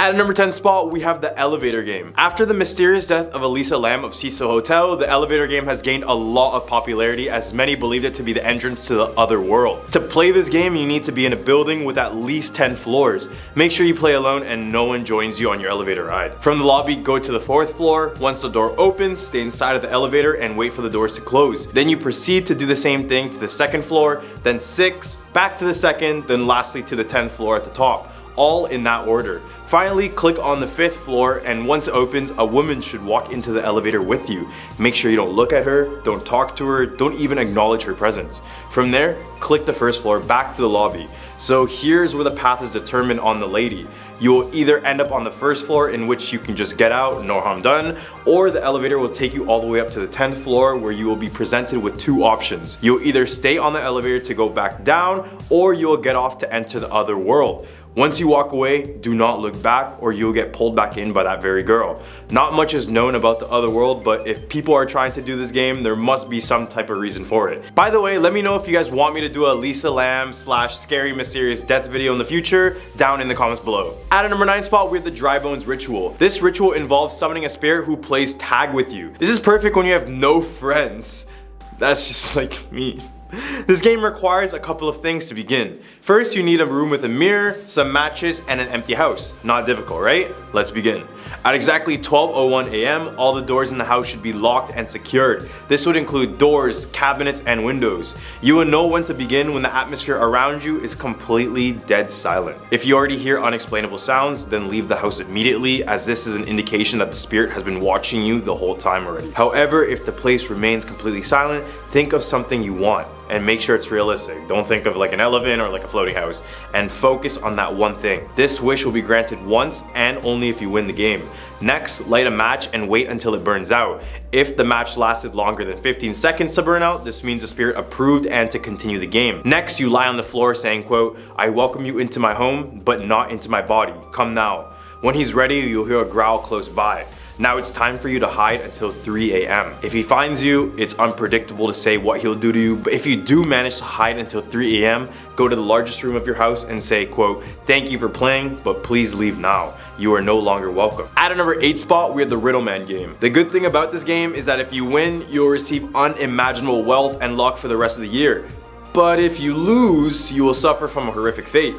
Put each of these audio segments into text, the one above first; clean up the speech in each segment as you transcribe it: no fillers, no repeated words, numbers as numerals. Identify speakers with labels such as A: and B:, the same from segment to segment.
A: At number 10 spot, we have the elevator game. After the mysterious death of Elisa Lam of Cecil Hotel, the elevator game has gained a lot of popularity as many believed it to be the entrance to the other world. To play this game, you need to be in a building with at least 10 floors. Make sure you play alone and no one joins you on your elevator ride. From the lobby, go to the 4th floor. Once the door opens, stay inside of the elevator and wait for the doors to close. Then you proceed to do the same thing to the 2nd floor, then 6, back to the 2nd, then lastly to the 10th floor at the top. All in that order. Finally, click on the 5th floor, and once it opens, a woman should walk into the elevator with you. Make sure you don't look at her, don't talk to her, don't even acknowledge her presence. From there, click the 1st floor back to the lobby. So here's where the path is determined on the lady. You will either end up on the 1st floor, in which you can just get out, no harm done, or the elevator will take you all the way up to the 10th floor, where you will be presented with 2 options. You'll either stay on the elevator to go back down, or you will get off to enter the other world. Once you walk away, do not look back or you'll get pulled back in by that very girl. Not much is known about the other world, but if people are trying to do this game, there must be some type of reason for it. By the way, let me know if you guys want me to do a Lisa Lam / scary mysterious death video in the future down in the comments below. At a number 9 spot, we have the Dry Bones ritual. This ritual involves summoning a spirit who plays tag with you. This is perfect when you have no friends. That's just like me. This game requires a couple of things to begin. First, you need a room with a mirror, some matches, and an empty house. Not difficult, right? Let's begin. At exactly 12:01 AM, all the doors in the house should be locked and secured. This would include doors, cabinets, and windows. You will know when to begin when the atmosphere around you is completely dead silent. If you already hear unexplainable sounds, then leave the house immediately, as this is an indication that the spirit has been watching you the whole time already. However, if the place remains completely silent, think of something you want and make sure it's realistic. Don't think of like an elephant or like a floating house, and focus on that one thing. This wish will be granted once and only if you win the game. Next, light a match and wait until it burns out. If the match lasted longer than 15 seconds to burn out, this means the spirit approved and to continue the game. Next, you lie on the floor saying, quote, "I welcome you into my home, but not into my body. Come now." When he's ready, you'll hear a growl close by. Now it's time for you to hide until 3 AM. If he finds you, it's unpredictable to say what he'll do to you, but if you do manage to hide until 3 AM, go to the largest room of your house and say, quote, "Thank you for playing, but please leave now. You are no longer welcome." At a number 8 spot, we have the Riddle Man game. The good thing about this game is that if you win, you'll receive unimaginable wealth and luck for the rest of the year. But if you lose, you will suffer from a horrific fate.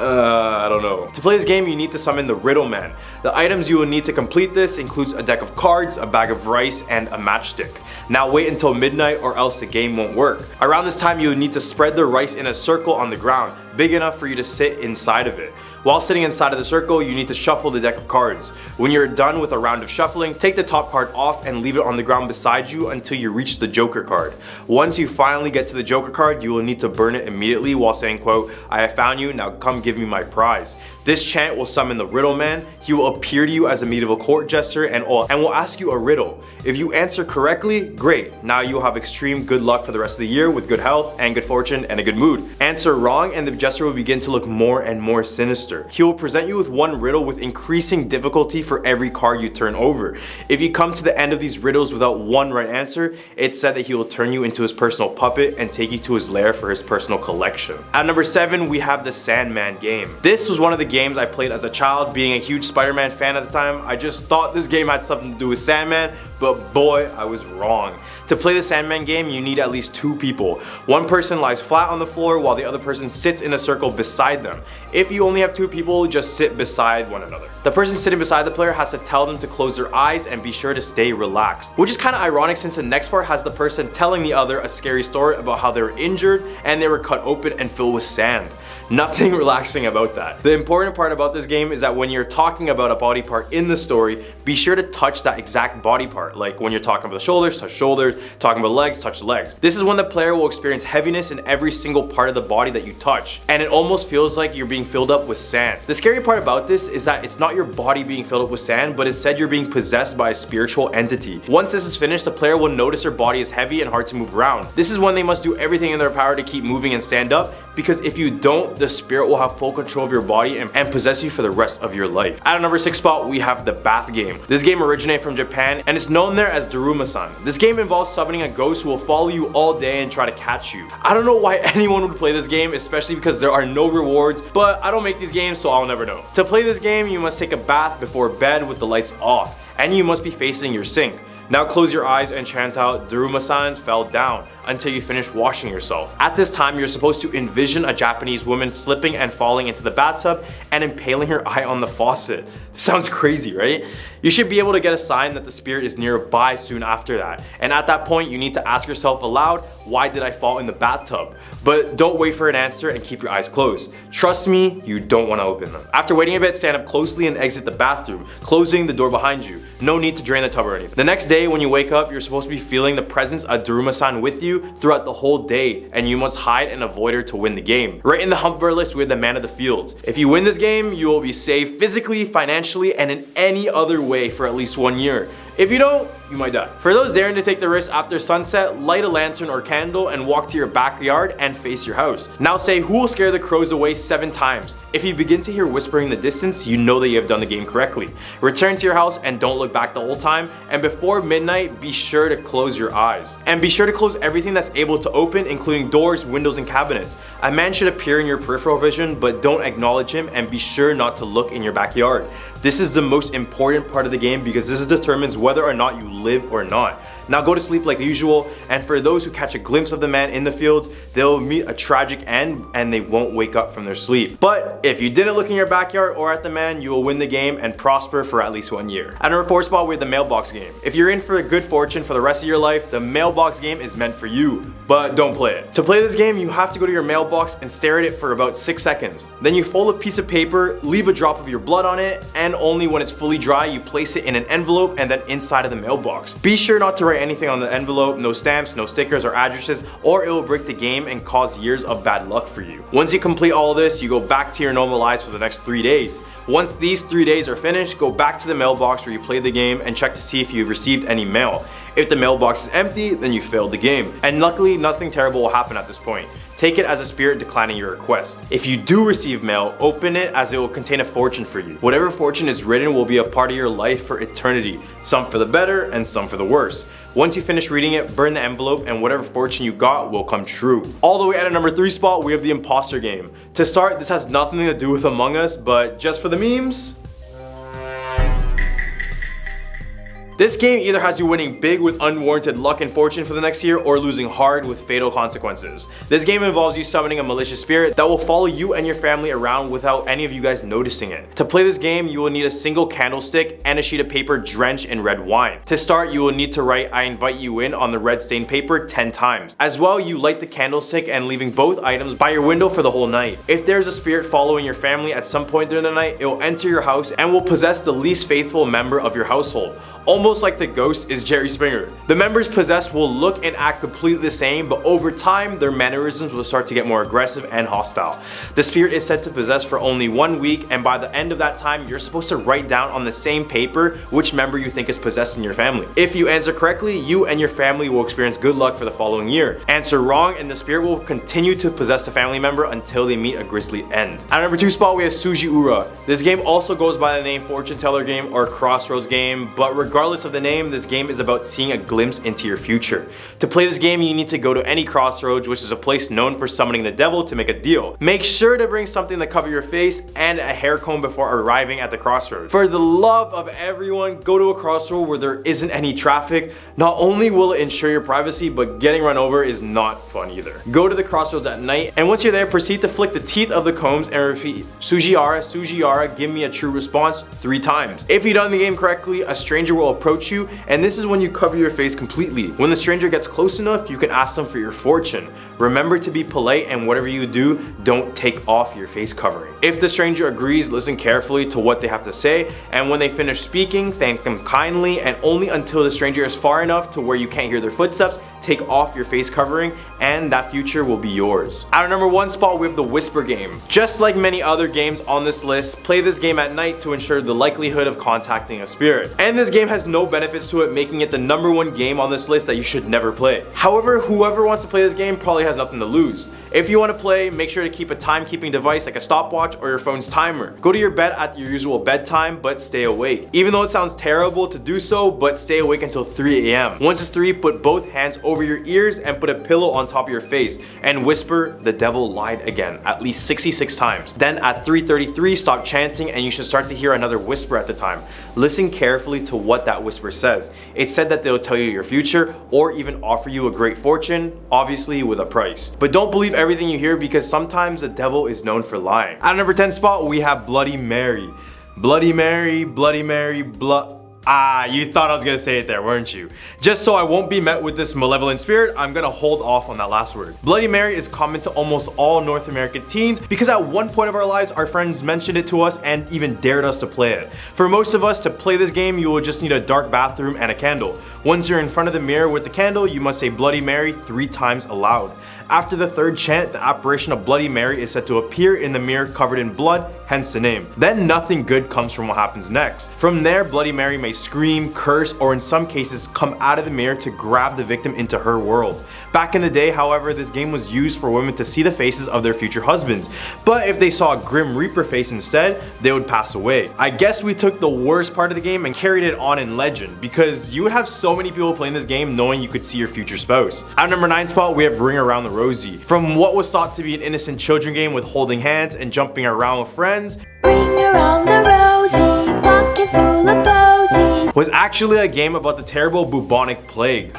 A: I don't know. To play this game, you need to summon the Riddle Man. The items you will need to complete this includes a deck of cards, a bag of rice, and a matchstick. Now wait until midnight or else the game won't work. Around this time, you will need to spread the rice in a circle on the ground, big enough for you to sit inside of it. While sitting inside of the circle, you need to shuffle the deck of cards. When you're done with a round of shuffling, take the top card off and leave it on the ground beside you until you reach the Joker card. Once you finally get to the Joker card, you will need to burn it immediately while saying, quote, "I have found you, now come give me my prize." This chant will summon the Riddle Man. He will appear to you as a medieval court jester and will ask you a riddle. If you answer correctly, great. Now you will have extreme good luck for the rest of the year with good health and good fortune and a good mood. Answer wrong and the jester will begin to look more and more sinister. He will present you with one riddle with increasing difficulty for every card you turn over. If you come to the end of these riddles without one right answer, it's said that he will turn you into his personal puppet and take you to his lair for his personal collection. At number 7, we have the Sandman game. This was one of the games I played as a child. Being a huge Spider-Man fan at the time, I just thought this game had something to do with Sandman, but boy, I was wrong. To play the Sandman game, you need at least 2 people. One person lies flat on the floor while the other person sits in a circle beside them. If you only have 2 people, just sit beside one another. The person sitting beside the player has to tell them to close their eyes and be sure to stay relaxed. Which is kind of ironic since the next part has the person telling the other a scary story about how they were injured and they were cut open and filled with sand. Nothing relaxing about that. The important part about this game is that when you're talking about a body part in the story, be sure to touch that exact body part. Like when you're talking about the shoulders, touch shoulders, talking about legs, touch the legs. This is when the player will experience heaviness in every single part of the body that you touch, and it almost feels like you're being filled up with sand. The scary part about this is that it's not your body being filled up with sand, but instead you're being possessed by a spiritual entity. Once this is finished, the player will notice their body is heavy and hard to move around. This is when they must do everything in their power to keep moving and stand up, because if you don't, the spirit will have full control of your body and possess you for the rest of your life. At a number 6 spot, we have the bath game. This game originated from Japan and it's known there as Daruma-san. This game involves summoning a ghost who will follow you all day and try to catch you. I don't know why anyone would play this game, especially because there are no rewards, but I don't make these games, so I'll never know. To play this game, you must take a bath before bed with the lights off, and you must be facing your sink. Now close your eyes and chant out Daruma-san fell down until you finish washing yourself. At this time, you're supposed to envision a Japanese woman slipping and falling into the bathtub and impaling her eye on the faucet. Sounds crazy, right? You should be able to get a sign that the spirit is nearby soon after that. And at that point, you need to ask yourself aloud, why did I fall in the bathtub? But don't wait for an answer and keep your eyes closed. Trust me, you don't want to open them. After waiting a bit, stand up closely and exit the bathroom, closing the door behind you. No need to drain the tub or anything. The next day when you wake up, you're supposed to be feeling the presence of Daruma-san with you throughout the whole day, and you must hide and avoid her to win the game. Right in the Humpver list, we're the man of the fields. If you win this game, you will be safe physically, financially, and in any other way for at least 1 year. If you don't, you might die. For those daring to take the risk after sunset, light a lantern or candle and walk to your backyard and face your house. Now say who will scare the crows away 7 times. If you begin to hear whispering in the distance, you know that you have done the game correctly. Return to your house and don't look back the whole time, and before midnight, be sure to close your eyes. And be sure to close everything that's able to open, including doors, windows, and cabinets. A man should appear in your peripheral vision, but don't acknowledge him, and be sure not to look in your backyard. This is the most important part of the game because this determines whether or not you live or not. Now go to sleep like usual, and for those who catch a glimpse of the man in the fields, they'll meet a tragic end and they won't wake up from their sleep. But if you didn't look in your backyard or at the man, you will win the game and prosper for at least 1 year. At number 4 spot, we have the mailbox game. If you're in for a good fortune for the rest of your life, the mailbox game is meant for you, but don't play it. To play this game, you have to go to your mailbox and stare at it for about 6 seconds. Then you fold a piece of paper, leave a drop of your blood on it, and only when it's fully dry, you place it in an envelope and then inside of the mailbox. Be sure not to write anything on the envelope, no stamps, no stickers or addresses, or it will break the game and cause years of bad luck for you. Once you complete all this, you go back to your normal lives for the next 3 days. Once these 3 days are finished, go back to the mailbox where you played the game and check to see if you've received any mail. If the mailbox is empty, then you failed the game. And luckily, nothing terrible will happen at this point. Take it as a spirit declining your request. If you do receive mail, open it as it will contain a fortune for you. Whatever fortune is written will be a part of your life for eternity, some for the better and some for the worse. Once you finish reading it, burn the envelope and whatever fortune you got will come true. All the way at a number 3 spot, we have the imposter game. To start, this has nothing to do with Among Us, but just for the memes, this game either has you winning big with unwarranted luck and fortune for the next year or losing hard with fatal consequences. This game involves you summoning a malicious spirit that will follow you and your family around without any of you guys noticing it. To play this game, you will need a single candlestick and a sheet of paper drenched in red wine. To start, you will need to write "I invite you in" on the red stained paper 10 times. As well, you light the candlestick and leaving both items by your window for the whole night. If there's a spirit following your family at some point during the night, it will enter your house and will possess the least faithful member of your household. Almost like the ghost is Jerry Springer. The members possessed will look and act completely the same, but over time, their mannerisms will start to get more aggressive and hostile. The spirit is said to possess for only 1 week, and by the end of that time, you're supposed to write down on the same paper which member you think is possessed in your family. If you answer correctly, you and your family will experience good luck for the following year. Answer wrong, and the spirit will continue to possess a family member until they meet a grisly end. At number 2 spot, we have Suji-ura. This game also goes by the name Fortune Teller game or Crossroads game, but regardless of the name, this game is about seeing a glimpse into your future. To play this game, you need to go to any crossroads, which is a place known for summoning the devil to make a deal. Make sure to bring something to cover your face and a hair comb before arriving at the crossroads. For the love of everyone, go to a crossroad where there isn't any traffic. Not only will it ensure your privacy, but getting run over is not fun either. Go to the crossroads at night, and once you're there, proceed to flick the teeth of the combs and repeat "Suji-ara, Suji-ara, give me a true response" 3 times. If you've done the game correctly, a stranger will approach you, and this is when you cover your face completely. When the stranger gets close enough, you can ask them for your fortune. Remember to be polite, and whatever you do, don't take off your face covering. If the stranger agrees, listen carefully to what they have to say, and when they finish speaking, thank them kindly, and only until the stranger is far enough to where you can't hear their footsteps, take off your face covering, and that future will be yours. At our number 1 spot, we have the Whisper game. Just like many other games on this list, play this game at night to ensure the likelihood of contacting a spirit. And this game has no benefits to it, making it the number 1 game on this list that you should never play. However, whoever wants to play this game probably has nothing to lose. If you want to play, make sure to keep a timekeeping device like a stopwatch or your phone's timer. Go to your bed at your usual bedtime, but stay awake. Even though it sounds terrible to do so, but stay awake until 3 a.m. Once it's 3, put both hands over your ears and put a pillow on top of your face and whisper, "The devil lied again," at least 66 times. Then at 3:33, stop chanting and you should start to hear another whisper at the time. Listen carefully to what that whisper says. It said that they'll tell you your future or even offer you a great fortune, obviously with a price. But don't believe everything you hear because sometimes the devil is known for lying. At number 10 spot, we have Bloody Mary. Bloody Mary, Bloody Mary, you thought I was gonna say it there, weren't you? Just so I won't be met with this malevolent spirit, I'm gonna hold off on that last word. Bloody Mary is common to almost all North American teens because at one point of our lives, our friends mentioned it to us and even dared us to play it. For most of us, to play this game, you will just need a dark bathroom and a candle. Once you're in front of the mirror with the candle, you must say Bloody Mary 3 times aloud. After the 3rd chant, the apparition of Bloody Mary is said to appear in the mirror covered in blood, hence the name. Then nothing good comes from what happens next. From there, Bloody Mary may scream, curse, or in some cases come out of the mirror to grab the victim into her world. Back in the day, however, this game was used for women to see the faces of their future husbands. But if they saw a Grim Reaper face instead, they would pass away. I guess we took the worst part of the game and carried it on in legend because you would have so many people playing this game knowing you could see your future spouse. At number 9 spot, we have Ring Around the Rosie. From what was thought to be an innocent children game with holding hands and jumping around with friends,
B: Ring around the rosy, pocket full of posies,
A: was actually a game about the terrible bubonic plague.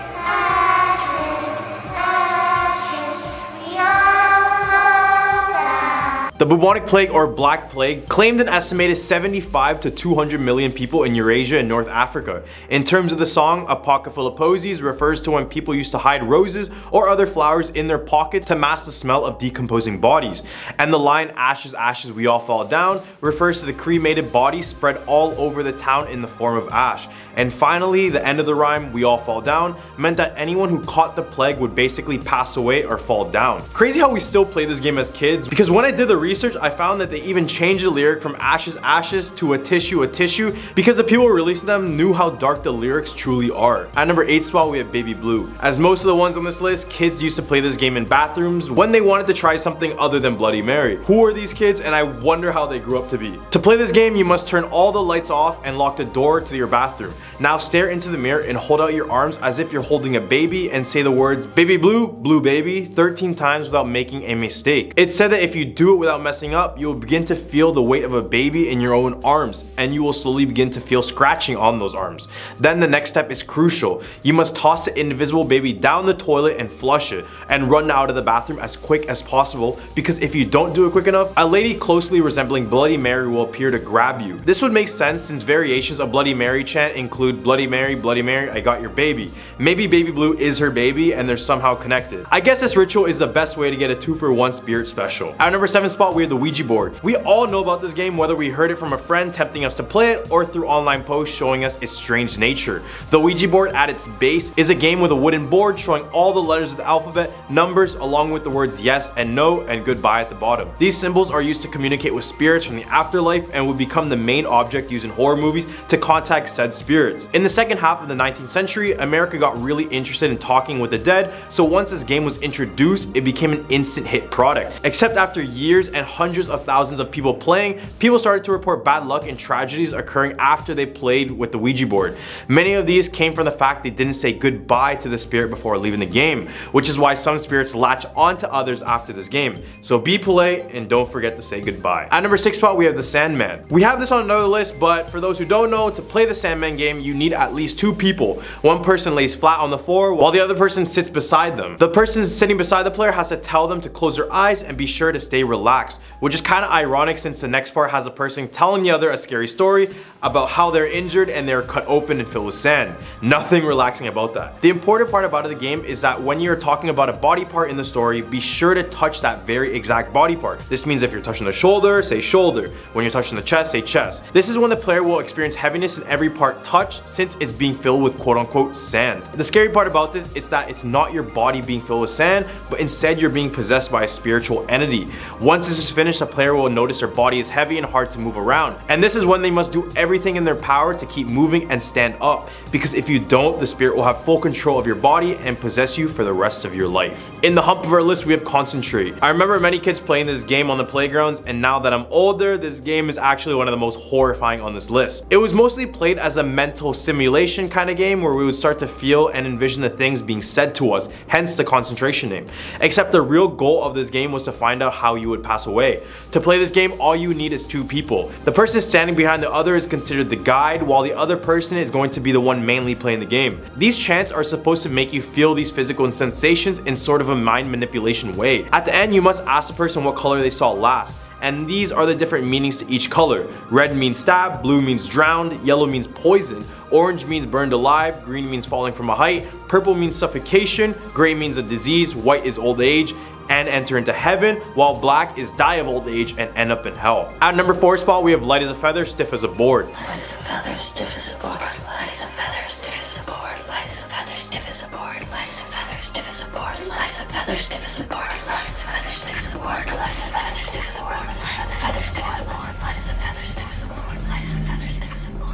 A: The bubonic plague or black plague claimed an estimated 75 to 200 million people in Eurasia and North Africa. In terms of the song, "A Pocket Full of Posies" refers to when people used to hide roses or other flowers in their pockets to mask the smell of decomposing bodies. And the line "Ashes, ashes, we all fall down" refers to the cremated bodies spread all over the town in the form of ash. And finally, the end of the rhyme, "we all fall down," meant that anyone who caught the plague would basically pass away or fall down. Crazy how we still play this game as kids, because when I did the research, I found that they even changed the lyric from "ashes, ashes" to a tissue, because the people releasing them knew how dark the lyrics truly are. At number 8 spot, we have Baby Blue. As most of the ones on this list, kids used to play this game in bathrooms when they wanted to try something other than Bloody Mary. Who are these kids, and I wonder how they grew up to be. To play this game, you must turn all the lights off and lock the door to your bathroom. Now stare into the mirror and hold out your arms as if you're holding a baby and say the words "Baby Blue, Blue Baby" 13 times without making a mistake. It's said that if you do it without messing up, you will begin to feel the weight of a baby in your own arms and you will slowly begin to feel scratching on those arms. Then the next step is crucial. You must toss the invisible baby down the toilet and flush it and run out of the bathroom as quick as possible, because if you don't do it quick enough, a lady closely resembling Bloody Mary will appear to grab you. This would make sense since variations of Bloody Mary chant include Bloody Mary, I got your baby. Maybe Baby Blue is her baby and they're somehow connected. I guess this ritual is the best way to get a 2-for-1 spirit special. At number 7 spot, we have the Ouija board. We all know about this game, whether we heard it from a friend tempting us to play it or through online posts showing us its strange nature. The Ouija board at its base is a game with a wooden board showing all the letters of the alphabet, numbers, along with the words yes and no and goodbye at the bottom. These symbols are used to communicate with spirits from the afterlife and would become the main object used in horror movies to contact said spirits. In the second half of the 19th century, America got really interested in talking with the dead, so once this game was introduced, it became an instant hit product. Except after years and hundreds of thousands of people playing, people started to report bad luck and tragedies occurring after they played with the Ouija board. Many of these came from the fact they didn't say goodbye to the spirit before leaving the game, which is why some spirits latch onto others after this game. So be polite and don't forget to say goodbye. At number 6 spot, we have the Sandman. We have this on another list, but for those who don't know, to play the Sandman game, you need at least 2 people. One person lays flat on the floor while the other person sits beside them. The person sitting beside the player has to tell them to close their eyes and be sure to stay relaxed, which is kind of ironic since the next part has a person telling the other a scary story about how they're injured and they're cut open and filled with sand. Nothing relaxing about that. The important part about the game is that when you're talking about a body part in the story, be sure to touch that very exact body part. This means if you're touching the shoulder, say shoulder. When you're touching the chest, say chest. This is when the player will experience heaviness in every part touched since it's being filled with quote unquote sand. The scary part about this is that it's not your body being filled with sand, but instead you're being possessed by a spiritual entity. Once this is finished, a player will notice their body is heavy and hard to move around. And this is when they must do everything in their power to keep moving and stand up, because if you don't, the spirit will have full control of your body and possess you for the rest of your life. In the hump of our list, we have Concentrate. I remember many kids playing this game on the playgrounds, and now that I'm older, this game is actually one of the most horrifying on this list. It was mostly played as a mental simulation kind of game where we would start to feel and envision the things being said to us, hence the Concentration name. Except the real goal of this game was to find out how you would pass away. To play this game, all you need is two people. The person standing behind the other is considered the guide, while the other person is going to be the one mainly playing the game. These chants are supposed to make you feel these physical sensations in sort of a mind manipulation way. At the end, you must ask the person what color they saw last, and these are the different meanings to each color. Red means stab, blue means drowned, yellow means poison, orange means burned alive, green means falling from a height, purple means suffocation, gray means a disease, white is old age and enter into heaven, while black is die of old age and end up in hell. At number 4 spot, we have Light as a Feather, Stiff as a Board.
C: Light as a feather, stiff as a board. Light as a feather, stiff as a board. Light as a feather, stiff as a board. Light as a feather, stiff as a board. Light as a feather, stiff as a board. Light as a feather, stiff as a board. Light as a feather, stiff as a board. Light as a feather, stiff as a board. Light as a feather, stiff as a board. Light as a feather, stiff as a board.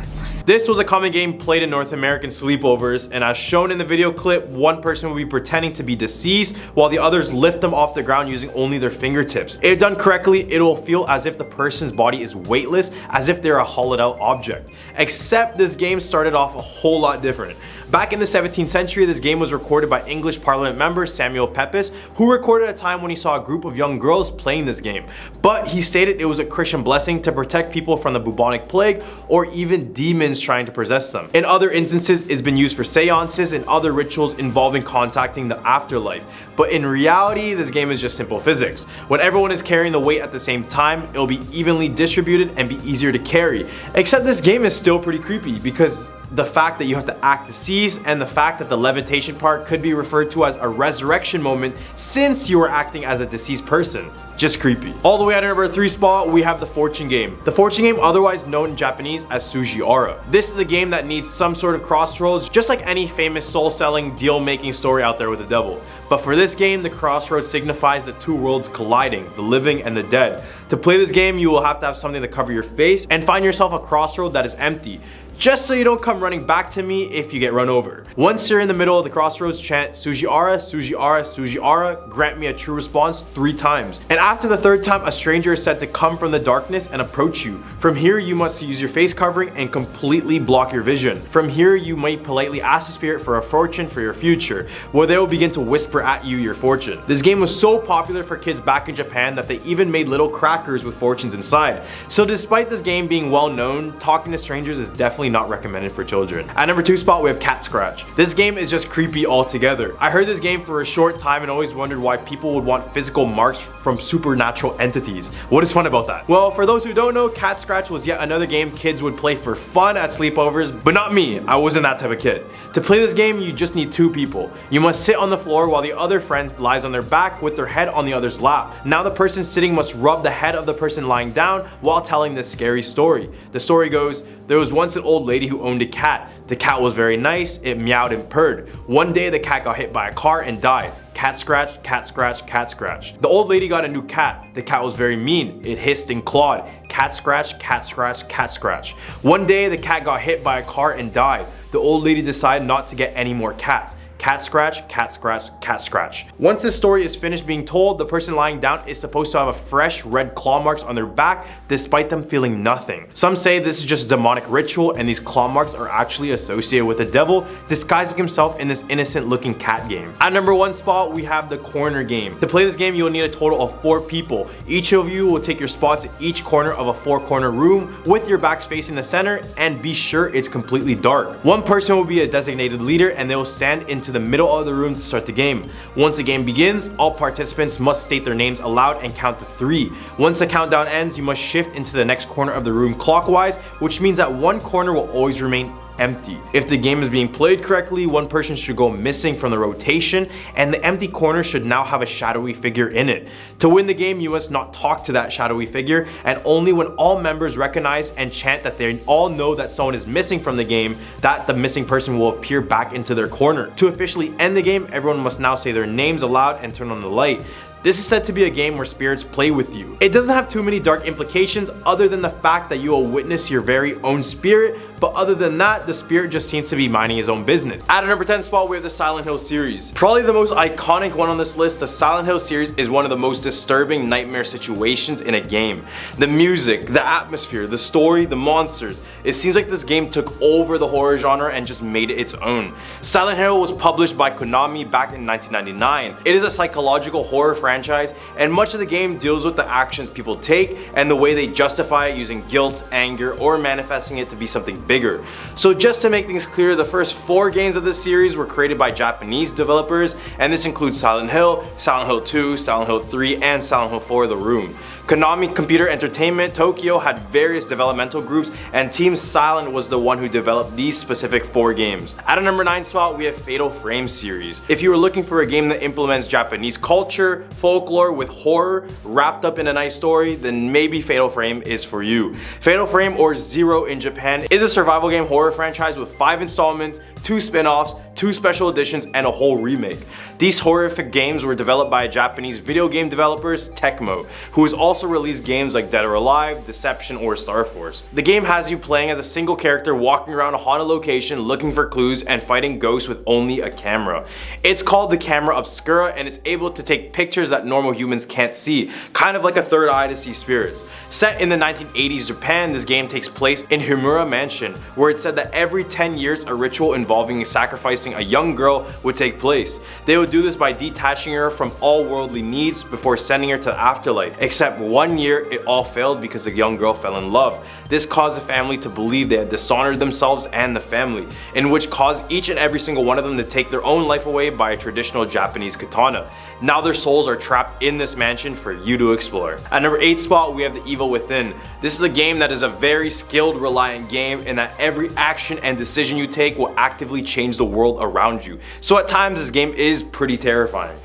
A: This was a common game played in North American sleepovers, and as shown in the video clip, one person will be pretending to be deceased while the others lift them off the ground using only their fingertips. If done correctly, it will feel as if the person's body is weightless, as if they're a hollowed out object. Except this game started off a whole lot different. Back in the 17th century, this game was recorded by English Parliament member Samuel Pepys, who recorded a time when he saw a group of young girls playing this game. But he stated it was a Christian blessing to protect people from the bubonic plague or even demons trying to possess them. In other instances, it's been used for seances and other rituals involving contacting the afterlife. But in reality, this game is just simple physics. When everyone is carrying the weight at the same time, it'll be evenly distributed and be easier to carry. Except this game is still pretty creepy because the fact that you have to act deceased and the fact that the levitation part could be referred to as a resurrection moment since you were acting as a deceased person. Just creepy. All the way at number 3 spot, we have the Fortune game. The Fortune game, otherwise known in Japanese as Sujiara. This is a game that needs some sort of crossroads, just like any famous soul-selling, deal-making story out there with the devil. But for this game, the crossroads signifies the two worlds colliding, the living and the dead. To play this game, you will have to have something to cover your face and find yourself a crossroad that is empty, just so you don't come running back to me if you get run over. Once you're in the middle of the crossroads, chant Sujiara, Sujiara, Sujiara, grant me a true response 3 times. And after the 3rd time, a stranger is said to come from the darkness and approach you. From here, you must use your face covering and completely block your vision. From here, you might politely ask the spirit for a fortune for your future, where they will begin to whisper at you your fortune. This game was so popular for kids back in Japan that they even made little crackers with fortunes inside. So despite this game being well known, talking to strangers is definitely not recommended for children. At number 2 spot, we have Cat Scratch. This game is just creepy altogether. I heard this game for a short time and always wondered why people would want physical marks from supernatural entities. What is fun about that? Well, for those who don't know, Cat Scratch was yet another game kids would play for fun at sleepovers, but not me. I wasn't that type of kid. To play this game, you just need 2 people. You must sit on the floor while the other friend lies on their back with their head on the other's lap. Now the person sitting must rub the head of the person lying down while telling this scary story. The story goes, there was once an old lady who owned a cat. The cat was very nice, it meowed and purred. One day the cat got hit by a car and died. Cat scratch, cat scratch, cat scratch. The old lady got a new cat. The cat was very mean. It hissed and clawed. Cat scratch, cat scratch, cat scratch. One day the cat got hit by a car and died. The old lady decided not to get any more cats. Cat scratch, cat scratch, cat scratch. Once this story is finished being told, the person lying down is supposed to have a fresh red claw marks on their back despite them feeling nothing. Some say this is just a demonic ritual and these claw marks are actually associated with the devil disguising himself in this innocent looking cat game. At number 1 spot, we have the corner game. To play this game, you will need a total of 4 people. Each of you will take your spots in each corner of a 4-corner room with your backs facing the center, and be sure it's completely dark. One person will be a designated leader and they will stand into the middle of the room to start the game. Once the game begins, all participants must state their names aloud and count to 3. Once the countdown ends, you must shift into the next corner of the room clockwise, which means that one corner will always remain empty. If the game is being played correctly, one person should go missing from the rotation and the empty corner should now have a shadowy figure in it. To win the game, you must not talk to that shadowy figure, and only when all members recognize and chant that they all know that someone is missing from the game, that the missing person will appear back into their corner. To officially end the game, everyone must now say their names aloud and turn on the light. This is said to be a game where spirits play with you. It doesn't have too many dark implications other than the fact that you will witness your very own spirit, but other than that, the spirit just seems to be minding his own business. At a number 10 spot, we have the Silent Hill series. Probably the most iconic one on this list, the Silent Hill series is one of the most disturbing nightmare situations in a game. The music, the atmosphere, the story, the monsters. It seems like this game took over the horror genre and just made it its own. Silent Hill was published by Konami back in 1999. It is a psychological horror franchise, and much of the game deals with the actions people take and the way they justify it using guilt, anger, or manifesting it to be something bigger. So just to make things clear, the first 4 games of this series were created by Japanese developers, and this includes Silent Hill, Silent Hill 2, Silent Hill 3, and Silent Hill 4 The Room. Konami Computer Entertainment Tokyo had various developmental groups, and Team Silent was the one who developed these specific 4 games. At a number 9 spot, we have Fatal Frame series. If you were looking for a game that implements Japanese culture, folklore with horror wrapped up in a nice story, then maybe Fatal Frame is for you. Fatal Frame, or Zero in Japan, is a survival game horror franchise with 5 installments, 2 spin-offs, 2 special editions, and a whole remake. These horrific games were developed by Japanese video game developers Tecmo, who has also released games like Dead or Alive, Deception, or Star Force. The game has you playing as a single character walking around a haunted location looking for clues and fighting ghosts with only a camera. It's called the camera obscura, and it's able to take pictures that normal humans can't see, kind of like a third eye to see spirits. Set in the 1980s Japan, this game takes place in Himura Mansion, where it's said that every 10 years a ritual involving sacrificing a young girl would take place. They would do this by detaching her from all worldly needs before sending her to the afterlife, except one year it all failed because the young girl fell in love. This caused the family to believe they had dishonored themselves and the family, in which caused each and every single one of them to take their own life away by a traditional Japanese katana. Now their souls are trapped in this mansion for you to explore. At number 8 spot, we have The Evil Within. This is a game that is a very skilled reliant game in that every action and decision you take will actively change the world around you. So at times this game is pretty terrifying.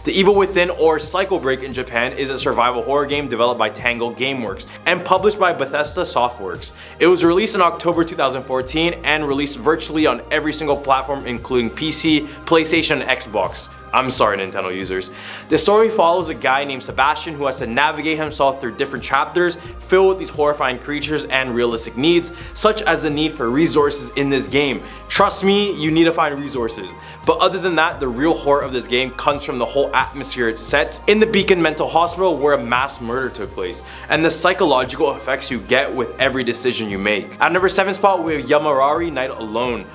A: The Evil Within, or Cycle Break in Japan, is a survival horror game developed by Tango Gameworks and published by Bethesda Softworks. It was released in October 2014 and released virtually on every single platform including PC, PlayStation, and Xbox. I'm sorry, Nintendo users. The story follows a guy named Sebastian who has to navigate himself through different chapters filled with these horrifying creatures and realistic needs, such as the need for resources in this game. Trust me, you need to find resources. But other than that, the real horror of this game comes from the whole atmosphere it sets in the Beacon Mental Hospital where a mass murder took place, and the psychological effects you get with every decision you make. At number 7 spot, we have Yamarari Night Alone.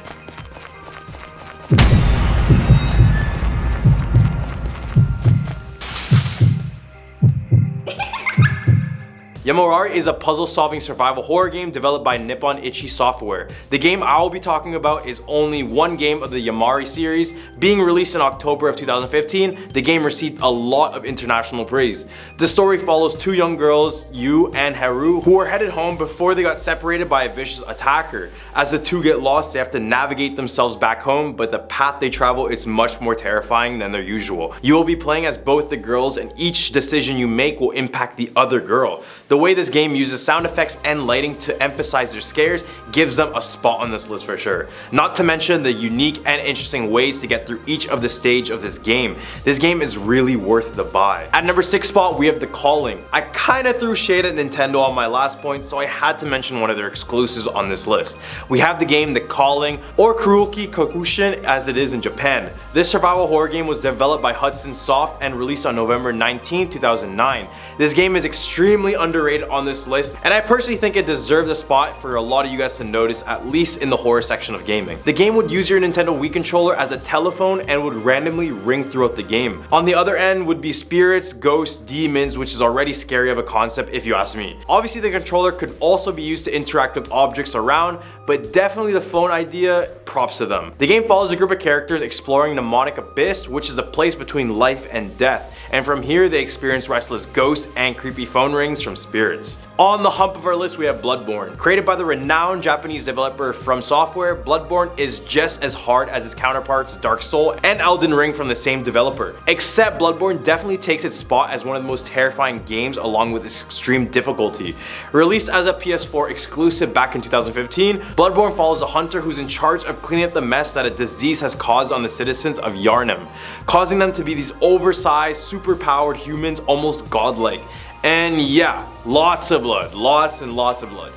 A: Yamorari is a puzzle-solving survival horror game developed by Nippon Ichi Software. The game I will be talking about is only one game of the Yamari series. Being released in October of 2015, the game received a lot of international praise. The story follows 2 young girls, Yu and Haru, who are headed home before they got separated by a vicious attacker. As the 2 get lost, they have to navigate themselves back home, but the path they travel is much more terrifying than their usual. You will be playing as both the girls, and each decision you make will impact the other girl. The way this game uses sound effects and lighting to emphasize their scares gives them a spot on this list for sure. Not to mention the unique and interesting ways to get through each of the stage of this game. This game is really worth the buy. At number 6 spot, we have The Calling. I kinda threw shade at Nintendo on my last point, so I had to mention one of their exclusives on this list. We have the game The Calling, or Kuroki Kokushin as it is in Japan. This survival horror game was developed by Hudson Soft and released on November 19, 2009. This game is extremely underrated on this list, and I personally think it deserved a spot for a lot of you guys to notice, at least in the horror section of gaming. The game would use your Nintendo Wii controller as a telephone and would randomly ring throughout the game. On the other end would be spirits, ghosts, demons, which is already scary of a concept if you ask me. Obviously the controller could also be used to interact with objects around, but definitely the phone idea, props to them. The game follows a group of characters exploring Mnemonic Abyss, which is a place between life and death, and from here they experience restless ghosts and creepy phone rings from spirits. On the hump of our list we have Bloodborne. Created by the renowned Japanese developer From Software, Bloodborne is just as hard as its counterparts Dark Souls and Elden Ring from the same developer. Except Bloodborne definitely takes its spot as one of the most terrifying games along with its extreme difficulty. Released as a PS4 exclusive back in 2015, Bloodborne follows a hunter who's in charge of cleaning up the mess that a disease has caused on the citizens of Yharnam, causing them to be these oversized, super-powered humans, almost godlike. And yeah, lots of blood, lots and lots of blood.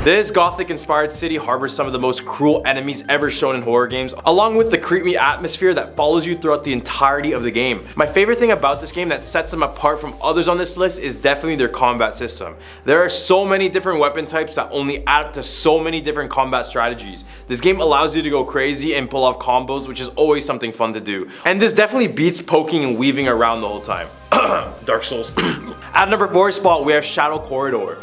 A: This gothic-inspired city harbors some of the most cruel enemies ever shown in horror games, along with the creepy atmosphere that follows you throughout the entirety of the game. My favorite thing about this game that sets them apart from others on this list is definitely their combat system. There are so many different weapon types that only add up to so many different combat strategies. This game allows you to go crazy and pull off combos, which is always something fun to do. And this definitely beats poking and weaving around the whole time. Dark Souls. At number 4 spot we have Shadow Corridor.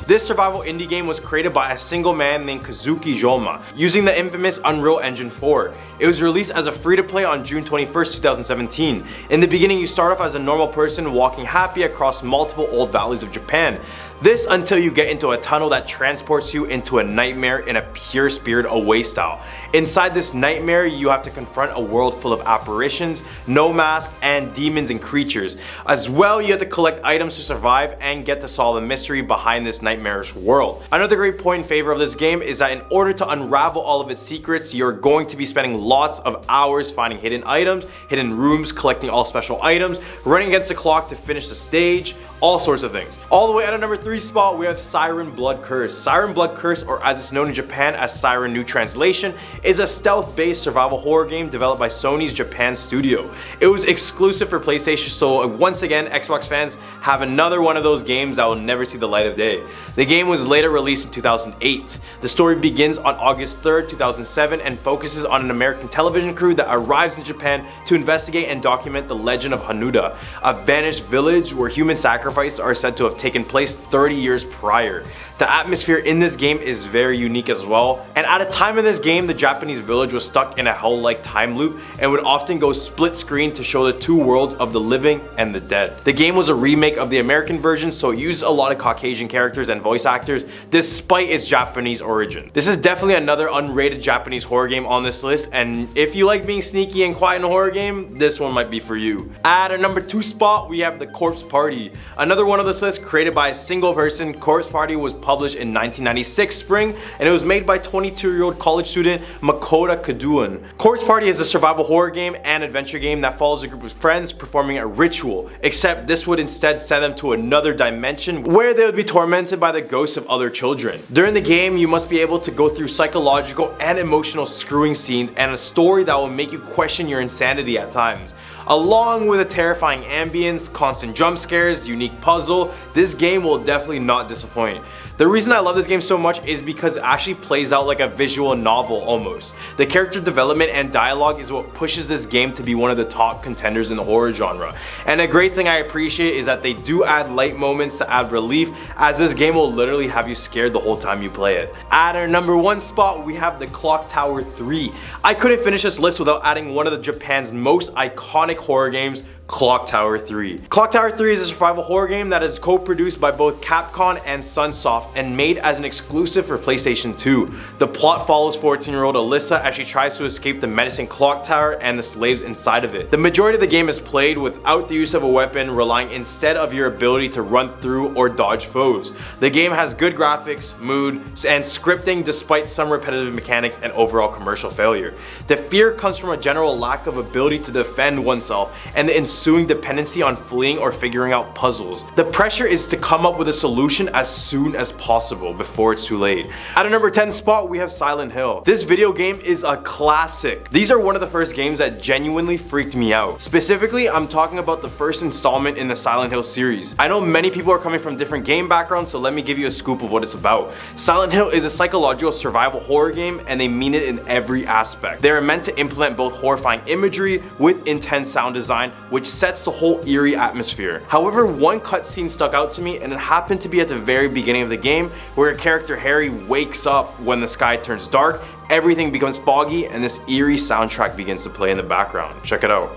A: This survival indie game was created by a single man named Kazuki Joma, using the infamous Unreal Engine 4. It was released as a free-to-play on June 21st, 2017. In the beginning, you start off as a normal person walking happy across multiple old valleys of Japan. This until you get into a tunnel that transports you into a nightmare in a pure Spirited Away style. Inside this nightmare, you have to confront a world full of apparitions, no mask, and demons and creatures. As well, you have to collect items to survive and get to solve the mystery behind this nightmarish world. Another great point in favor of this game is that in order to unravel all of its secrets, you're going to be spending lots of hours finding hidden items, hidden rooms, collecting all special items, running against the clock to finish the stage, all sorts of things. All the way at a number 3 spot, we have Siren Blood Curse. Siren Blood Curse, or as it's known in Japan as Siren New Translation, is a stealth-based survival horror game developed by Sony's Japan studio. It was exclusive for PlayStation, so once again, Xbox fans have another one of those games that will never see the light of day. The game was later released in 2008. The story begins on August 3rd, 2007 and focuses on an American television crew that arrives in Japan to investigate and document the legend of Hanuda, a vanished village where human sacrifices are said to have taken place 30 years prior. The atmosphere in this game is very unique as well, and at a time in this game the Japanese village was stuck in a hell-like time loop and would often go split screen to show the two worlds of the living and the dead. The game was a remake of the American version, so it used a lot of Caucasian characters and voice actors despite its Japanese origin. This is definitely another unrated Japanese horror game on this list, and if you like being sneaky and quiet in a horror game, this one might be for you. At a number 2 spot we have the Corpse Party. Another one of this list created by a single person. Corpse Party was published in 1996 spring, and it was made by 22-year-old college student Makoto Kaduan. Corpse Party is a survival horror game and adventure game that follows a group of friends performing a ritual, except this would instead send them to another dimension where they would be tormented by the ghosts of other children. During the game, you must be able to go through psychological and emotional screwing scenes and a story that will make you question your insanity at times. Along with a terrifying ambience, constant jump scares, unique puzzle, this game will definitely not disappoint. The reason I love this game so much is because it actually plays out like a visual novel almost. The character development and dialogue is what pushes this game to be one of the top contenders in the horror genre. And a great thing I appreciate is that they do add light moments to add relief, as this game will literally have you scared the whole time you play it. At our number 1 spot we have the Clock Tower 3. I couldn't finish this list without adding one of Japan's most iconic horror games, Clock Tower 3. Clock Tower 3 is a survival horror game that is co-produced by both Capcom and Sunsoft and made as an exclusive for PlayStation 2. The plot follows 14-year-old Alyssa as she tries to escape the menacing clock tower and the slaves inside of it. The majority of the game is played without the use of a weapon, relying instead of your ability to run through or dodge foes. The game has good graphics, mood, and scripting despite some repetitive mechanics and overall commercial failure. The fear comes from a general lack of ability to defend oneself and the ensuing dependency on fleeing or figuring out puzzles. The pressure is to come up with a solution as soon as possible before it's too late. At a number 10 spot, we have Silent Hill. This video game is a classic. These are one of the first games that genuinely freaked me out. Specifically, I'm talking about the first installment in the Silent Hill series. I know many people are coming from different game backgrounds, so let me give you a scoop of what it's about. Silent Hill is a psychological survival horror game, and they mean it in every aspect. They are meant to implement both horrifying imagery with intense sound design, which sets the whole eerie atmosphere. However, one cutscene stuck out to me, and it happened to be at the very beginning of the game, where a character Harry wakes up when the sky turns dark, everything becomes foggy, and this eerie soundtrack begins to play in the background. Check it out.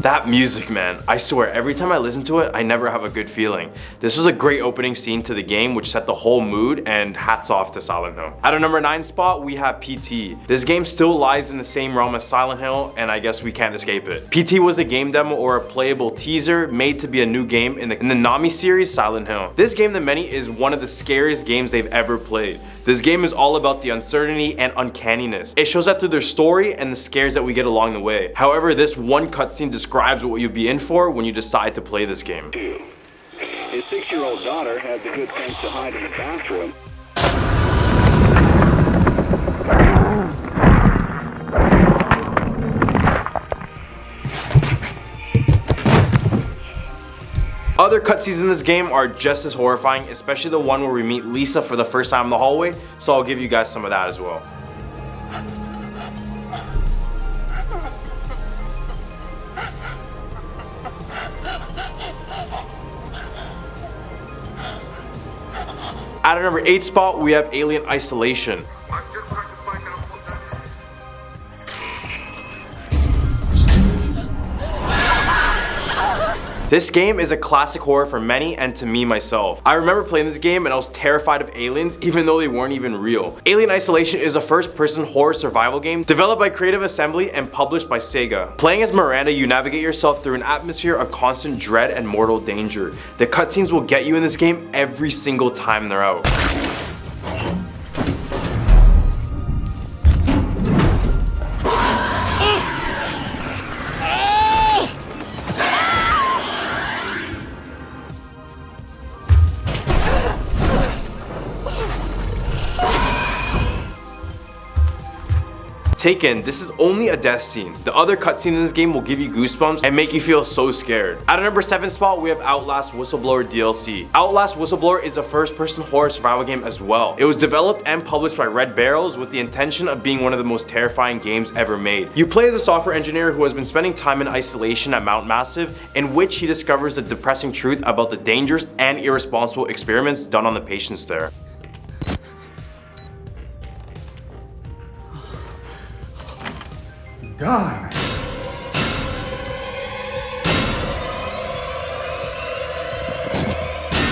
A: That music, man, I swear, every time I listen to it, I never have a good feeling. This was a great opening scene to the game, which set the whole mood, and hats off to Silent Hill. At a number 9 spot, we have PT. This game still lies in the same realm as Silent Hill, and I guess we can't escape it. PT was a game demo or a playable teaser made to be a new game in the Nami series, Silent Hill. This game to many is one of the scariest games they've ever played. This game is all about the uncertainty and uncanniness. It shows that through their story and the scares that we get along the way. However, this one cutscene describes what you'll be in for when you decide to play this game.
D: His 6-year-old daughter had the good sense to hide in the bathroom.
A: Other cutscenes in this game are just as horrifying, especially the one where we meet Lisa for the first time in the hallway, so I'll give you guys some of that as well. At a number 8 spot, we have Alien Isolation. This game is a classic horror for many and to me myself. I remember playing this game and I was terrified of aliens even though they weren't even real. Alien Isolation is a first-person horror survival game developed by Creative Assembly and published by Sega. Playing as Miranda, you navigate yourself through an atmosphere of constant dread and mortal danger. The cutscenes will get you in this game every single time they're out. Taken, this is only a death scene. The other cutscenes in this game will give you goosebumps and make you feel so scared. At a number 7 spot, we have Outlast Whistleblower DLC. Outlast Whistleblower is a first-person horror survival game as well. It was developed and published by Red Barrels with the intention of being one of the most terrifying games ever made. You play the software engineer who has been spending time in isolation at Mount Massive, in which he discovers the depressing truth about the dangerous and irresponsible experiments done on the patients there.
E: Die.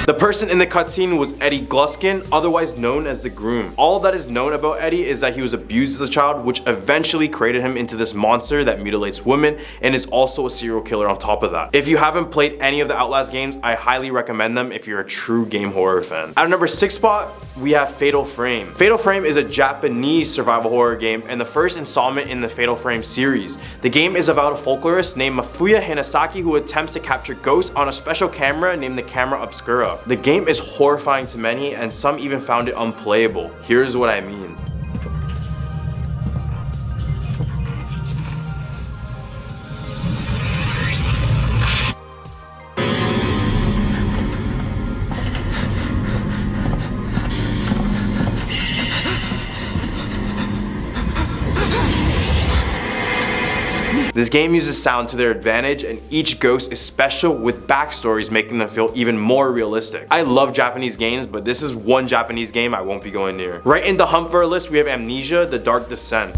A: The person in the cutscene was Eddie Gluskin, otherwise known as the Groom. All that is known about Eddie is that he was abused as a child, which eventually created him into this monster that mutilates women and is also a serial killer on top of that. If you haven't played any of the Outlast games, I highly recommend them if you're a true game horror fan. At number 6 spot, we have Fatal Frame. Fatal Frame is a Japanese survival horror game and the first installment in the Fatal Frame series. The game is about a folklorist named Mafuya Hinasaki who attempts to capture ghosts on a special camera named the Camera Obscura. The game is horrifying to many and some even found it unplayable. Here's what I mean. This game uses sound to their advantage and each ghost is special with backstories making them feel even more realistic. I love Japanese games, but this is one Japanese game I won't be going near. Right in the hump for our list we have Amnesia: The Dark Descent.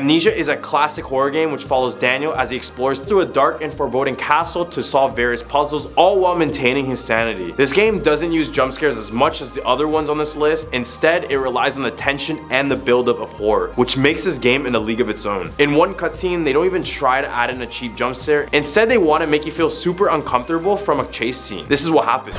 A: Amnesia is a classic horror game which follows Daniel as he explores through a dark and foreboding castle to solve various puzzles, all while maintaining his sanity. This game doesn't use jump scares as much as the other ones on this list. Instead, it relies on the tension and the buildup of horror, which makes this game in a league of its own. In one cutscene, they don't even try to add in a cheap jump scare. Instead, they want to make you feel super uncomfortable from a chase scene. This is what happens.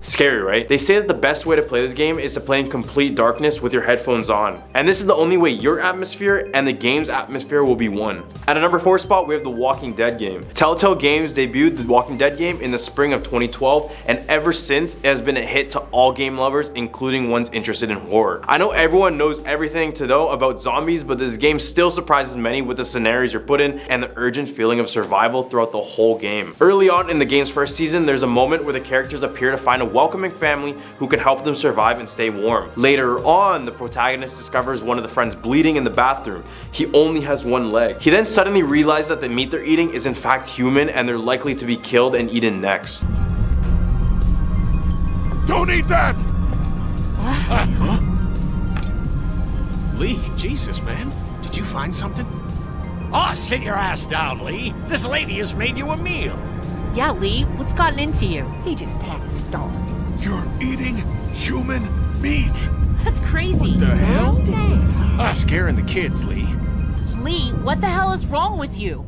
A: Scary, right? They say that the best way to play this game is to play in complete darkness with your headphones on. And this is the only way your atmosphere and the game's atmosphere will be one. At a number 4 spot, we have the Walking Dead game. Telltale Games debuted the Walking Dead game in the spring of 2012, and ever since, it has been a hit to all game lovers, including ones interested in horror. I know everyone knows everything to know about zombies, but this game still surprises many with the scenarios you're put in and the urgent feeling of survival throughout the whole game. Early on in the game's first season, there's a moment where the characters appear to find a welcoming family who can help them survive and stay warm. Later on, the protagonist discovers one of the friends bleeding in the bathroom. He only has one leg. He then suddenly realizes that the meat they're eating is in fact human and they're likely to be killed and eaten next.
E: Don't eat that!
F: Lee, Jesus, man. Did you find something?
G: Oh, sit your ass down, Lee. This lady has made you a meal.
H: Yeah, Lee, what's gotten into you?
I: He just had a start.
E: You're eating human meat!
H: That's crazy.
F: The hell? Scaring the kids, Lee.
H: Lee, what the hell is wrong with you?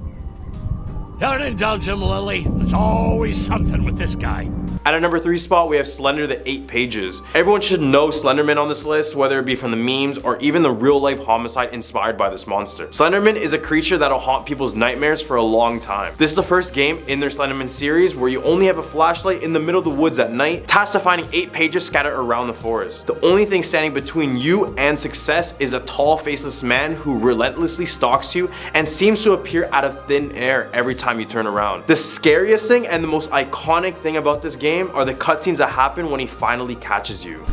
G: Don't indulge him, Lily. There's always something with this guy.
A: At a number 3 spot, we have Slender the 8 Pages. Everyone should know Slenderman on this list, whether it be from the memes or even the real life homicide inspired by this monster. Slenderman is a creature that'll haunt people's nightmares for a long time. This is the first game in their Slenderman series where you only have a flashlight in the middle of the woods at night, tasked to finding 8 pages scattered around the forest. The only thing standing between you and success is a tall, faceless man who relentlessly stalks you and seems to appear out of thin air every time you turn around. The scariest thing and the most iconic thing about this game are the cutscenes that happen when he finally catches you.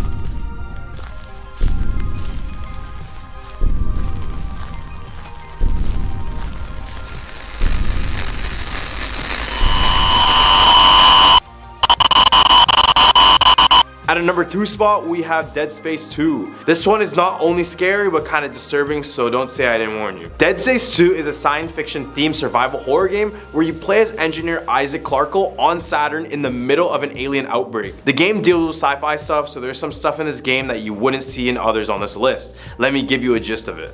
A: At a number 2 spot, we have Dead Space 2. This one is not only scary, but kind of disturbing, so don't say I didn't warn you. Dead Space 2 is a science fiction themed survival horror game where you play as engineer Isaac Clarke on Saturn in the middle of an alien outbreak. The game deals with sci-fi stuff, so there's some stuff in this game that you wouldn't see in others on this list. Let me give you a gist of it.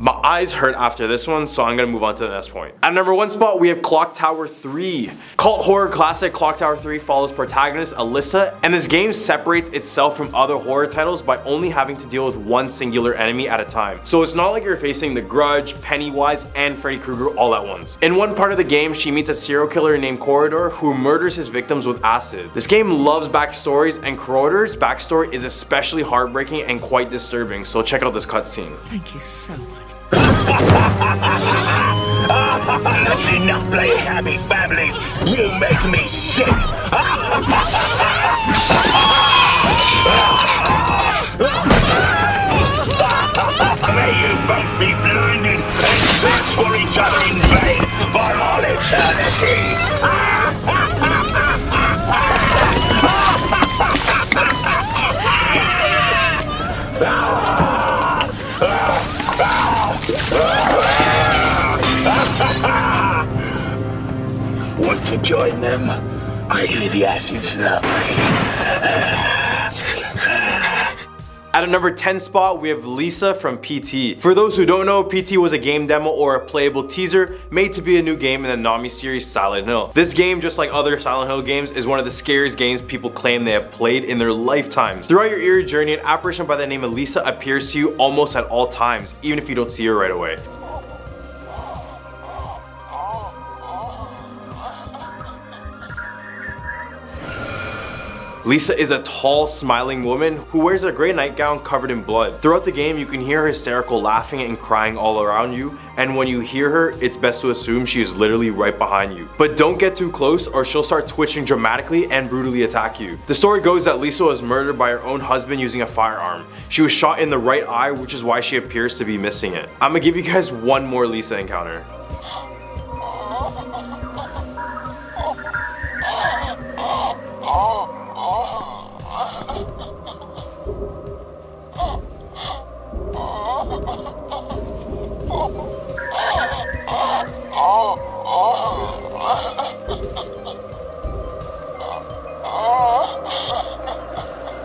A: My eyes hurt after this one, so I'm gonna move on to the next point. At number 1 spot, we have Clock Tower 3. Cult horror classic Clock Tower 3 follows protagonist Alyssa, and this game separates itself from other horror titles by only having to deal with one singular enemy at a time. So it's not like you're facing The Grudge, Pennywise, and Freddy Krueger all at once. In one part of the game, she meets a serial killer named Corridor who murders his victims with acid. This game loves backstories, and Corridor's backstory is especially heartbreaking and quite disturbing, so check out this cutscene.
I: Thank you so much.
J: That's enough playing happy families. You make me sick. May you both be blinded and search for each other in vain for all eternity. Want to join them? I hear the acid's lovely.
A: At a number 10 spot, we have Lisa from PT. For those who don't know, PT was a game demo or a playable teaser made to be a new game in the Nami series Silent Hill. This game, just like other Silent Hill games, is one of the scariest games people claim they have played in their lifetimes. Throughout your eerie journey, an apparition by the name of Lisa appears to you almost at all times, even if you don't see her right away. Lisa is a tall, smiling woman who wears a gray nightgown covered in blood. Throughout the game, you can hear her hysterical laughing and crying all around you, and when you hear her, it's best to assume she is literally right behind you. But don't get too close or she'll start twitching dramatically and brutally attack you. The story goes that Lisa was murdered by her own husband using a firearm. She was shot in the right eye, which is why she appears to be missing it. I'm gonna give you guys one more Lisa encounter.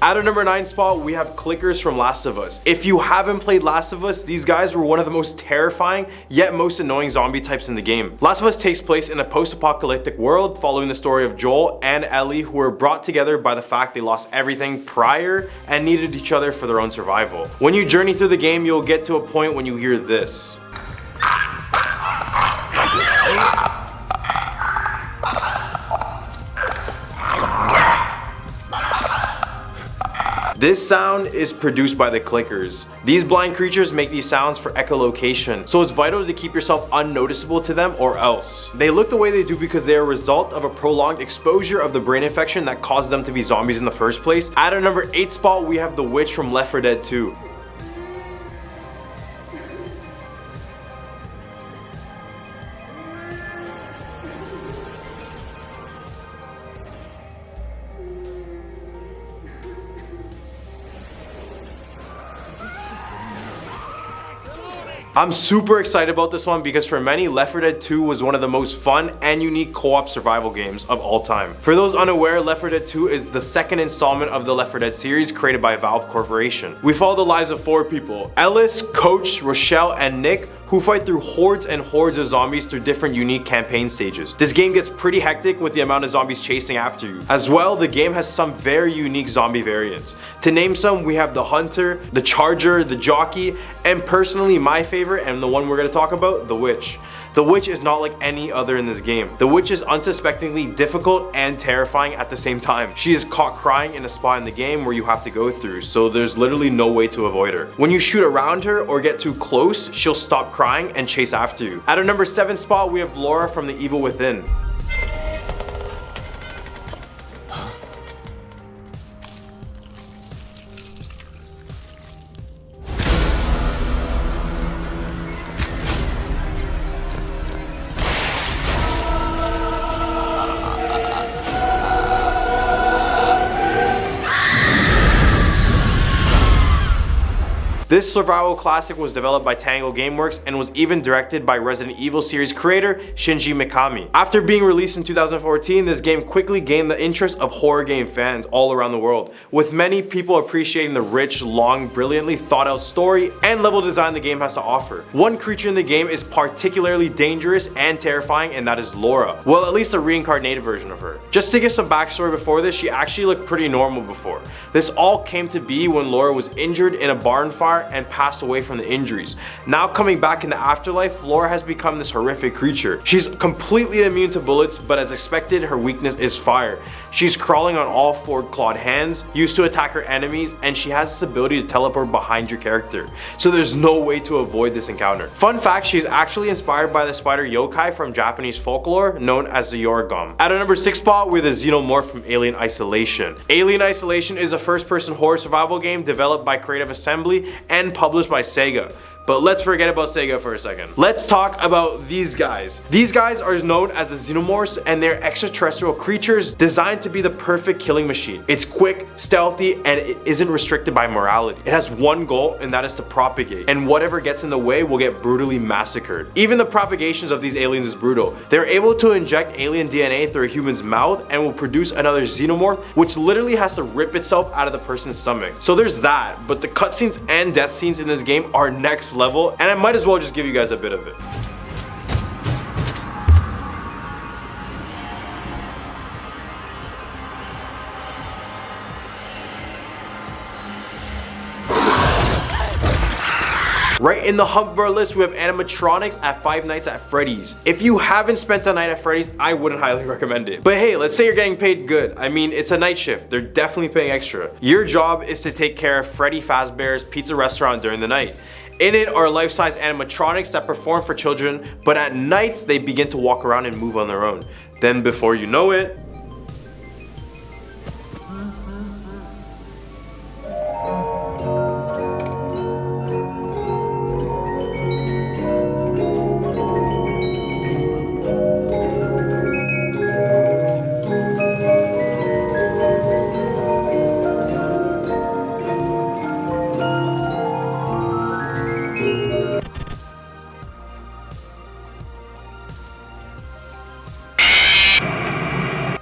A: At our number 9 spot, we have clickers from Last of Us. If you haven't played Last of Us, these guys were one of the most terrifying yet most annoying zombie types in the game. Last of Us takes place in a post-apocalyptic world following the story of Joel and Ellie, who were brought together by the fact they lost everything prior and needed each other for their own survival. When you journey through the game, you'll get to a point when you hear this. This sound is produced by the clickers. These blind creatures make these sounds for echolocation, so it's vital to keep yourself unnoticeable to them or else. They look the way they do because they are a result of a prolonged exposure of the brain infection that caused them to be zombies in the first place. At our number 8 spot, we have the witch from Left 4 Dead 2. I'm super excited about this one because for many, Left 4 Dead 2 was one of the most fun and unique co-op survival games of all time. For those unaware, Left 4 Dead 2 is the second installment of the Left 4 Dead series created by Valve Corporation. We follow the lives of 4 people: Ellis, Coach, Rochelle, and Nick, who fight through hordes and hordes of zombies through different unique campaign stages. This game gets pretty hectic with the amount of zombies chasing after you. As well, the game has some very unique zombie variants. To name some, we have the Hunter, the Charger, the Jockey, and personally my favorite, and the one we're going to talk about, the Witch. The Witch is not like any other in this game. The Witch is unsuspectingly difficult and terrifying at the same time. She is caught crying in a spot in the game where you have to go through, so there's literally no way to avoid her. When you shoot around her or get too close, she'll stop crying and chase after you. At our number 7 spot, we have Laura from The Evil Within. This survival classic was developed by Tango Gameworks and was even directed by Resident Evil series creator Shinji Mikami. After being released in 2014, this game quickly gained the interest of horror game fans all around the world, with many people appreciating the rich, long, brilliantly thought out story and level design the game has to offer. One creature in the game is particularly dangerous and terrifying, and that is Laura. Well, at least a reincarnated version of her. Just to give some backstory before this, she actually looked pretty normal before. This all came to be when Laura was injured in a barn fire and passed away from the injuries. Now coming back in the afterlife, Laura has become this horrific creature. She's completely immune to bullets, but as expected, her weakness is fire. She's crawling on all 4 clawed hands, used to attack her enemies, and she has this ability to teleport behind your character. So there's no way to avoid this encounter. Fun fact, she's actually inspired by the spider yokai from Japanese folklore known as the Yorigam. At our number 6 spot, we're the Xenomorph from Alien Isolation. Alien Isolation is a first-person horror survival game developed by Creative Assembly and published by Sega. But let's forget about Sega for a second. Let's talk about these guys. These guys are known as the Xenomorphs, and they're extraterrestrial creatures designed to be the perfect killing machine. It's quick, stealthy, and it isn't restricted by morality. It has one goal, and that is to propagate, and whatever gets in the way will get brutally massacred. Even the propagations of these aliens is brutal. They're able to inject alien DNA through a human's mouth and will produce another Xenomorph, which literally has to rip itself out of the person's stomach. So there's that, but the cutscenes and death scenes in this game are next level, and I might as well just give you guys a bit of it. Right in the hump of our list, we have animatronics at Five Nights at Freddy's. If you haven't spent a night at Freddy's, I wouldn't highly recommend it. But hey, let's say you're getting paid good. I mean, it's a night shift. They're definitely paying extra. Your job is to take care of Freddy Fazbear's Pizza Restaurant during the night. In it are life-size animatronics that perform for children, but at nights they begin to walk around and move on their own. Then before you know it,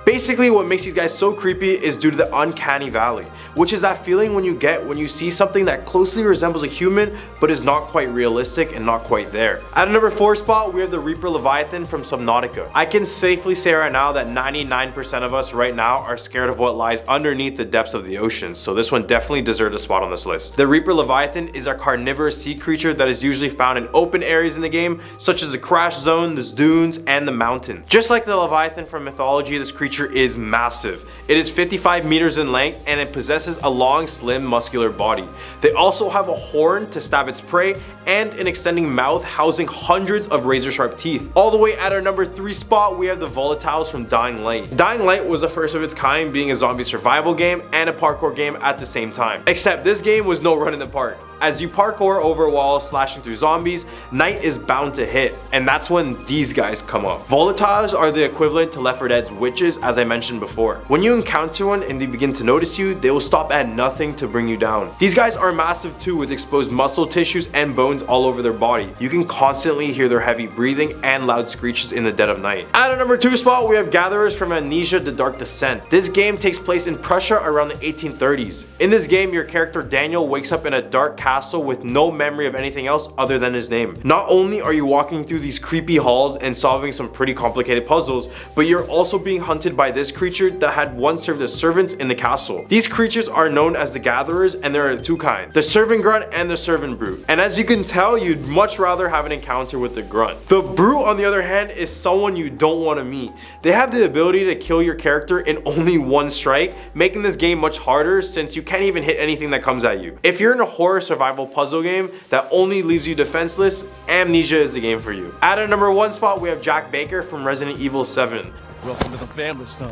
A: basically what makes these guys so creepy is due to the uncanny valley, which is that feeling when you see something that closely resembles a human but is not quite realistic and not quite there. At a number 4 spot, we have the Reaper Leviathan from Subnautica. I can safely say right now that 99% of us right now are scared of what lies underneath the depths of the ocean, so this one definitely deserves a spot on this list. The Reaper Leviathan is a carnivorous sea creature that is usually found in open areas in the game, such as the crash zone, the dunes, and the mountain. Just like the Leviathan from mythology, this creature is massive. It is 55 meters in length and it possesses a long, slim, muscular body. They also have a horn to stab its prey and an extending mouth housing hundreds of razor sharp teeth. All the way at our number 3 spot, we have the Volatiles from Dying Light. Dying Light was the first of its kind, being a zombie survival game and a parkour game at the same time. Except this game was no run in the park. As you parkour over walls slashing through zombies, night is bound to hit, and that's when these guys come up. Volatiles are the equivalent to Left 4 Dead's witches, as I mentioned before. When you encounter one and they begin to notice you, they will stop at nothing to bring you down. These guys are massive too, with exposed muscle tissues and bones all over their body. You can constantly hear their heavy breathing and loud screeches in the dead of night. At our number 2 spot, we have Gatherers from Amnesia: The Dark Descent. This game takes place in Prussia around the 1830s. In this game, your character Daniel wakes up in a dark castle with no memory of anything else other than his name. Not only are you walking through these creepy halls and solving some pretty complicated puzzles, but you're also being hunted by this creature that had once served as servants in the castle. These creatures are known as the Gatherers, and there are 2 kinds, the Servant Grunt and the Servant Brute. And as you can tell, you'd much rather have an encounter with the Grunt. The Brute, on the other hand, is someone you don't want to meet. They have the ability to kill your character in only 1 strike, making this game much harder since you can't even hit anything that comes at you. If you're in a horror survival puzzle game that only leaves you defenseless, Amnesia is the game for you. At our number 1 spot, we have Jack Baker from Resident Evil 7.
G: Welcome to the family, son.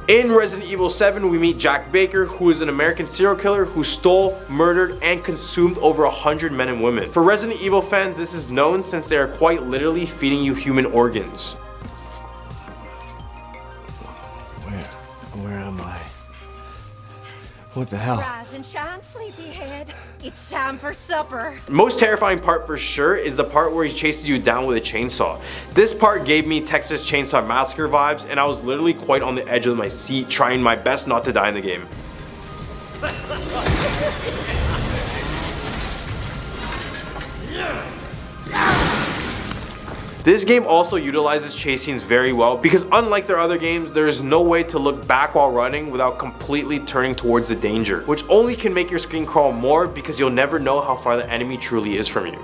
A: In Resident Evil 7, we meet Jack Baker, who is an American serial killer who stole, murdered, and consumed over 100 men and women. For Resident Evil fans, this is known since they are quite literally feeding you human organs.
F: Where am I? What the hell?
I: Rise and shine, sleepyhead. It's time for supper.
A: Most terrifying part for sure is the part where he chases you down with a chainsaw. This part gave me Texas Chainsaw Massacre vibes, and I was literally quite on the edge of my seat trying my best not to die in the game. This game also utilizes chase scenes very well because unlike their other games, there is no way to look back while running without completely turning towards the danger, which only can make your screen crawl more because you'll never know how far the enemy truly is from you.